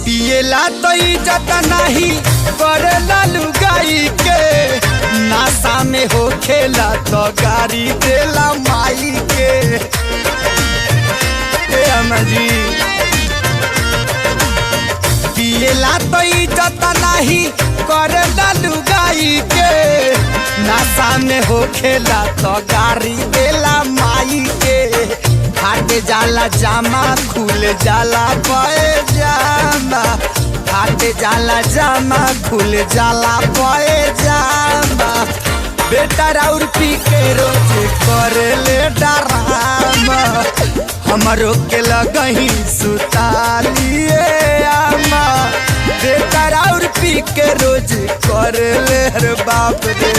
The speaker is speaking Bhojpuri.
पिएला तो इज्जत नहीं करेला लुगाई के, नशा में हो खेला तो गाड़ी देला माई के। जी पिएला तो इज्जत नहीं करेला लुगाई के, नशा में हो खेला तो गाड़ी देला माई के। फाट जाला जामा खुल जाला पैजामा, फाट जाला जामा खुल जाला पैजामा। बेटा और पी के रोज करे ले डरामा, हमरो के लगही सुतालिए आमा। बेटा और पी के रोज करे ले बाप रे।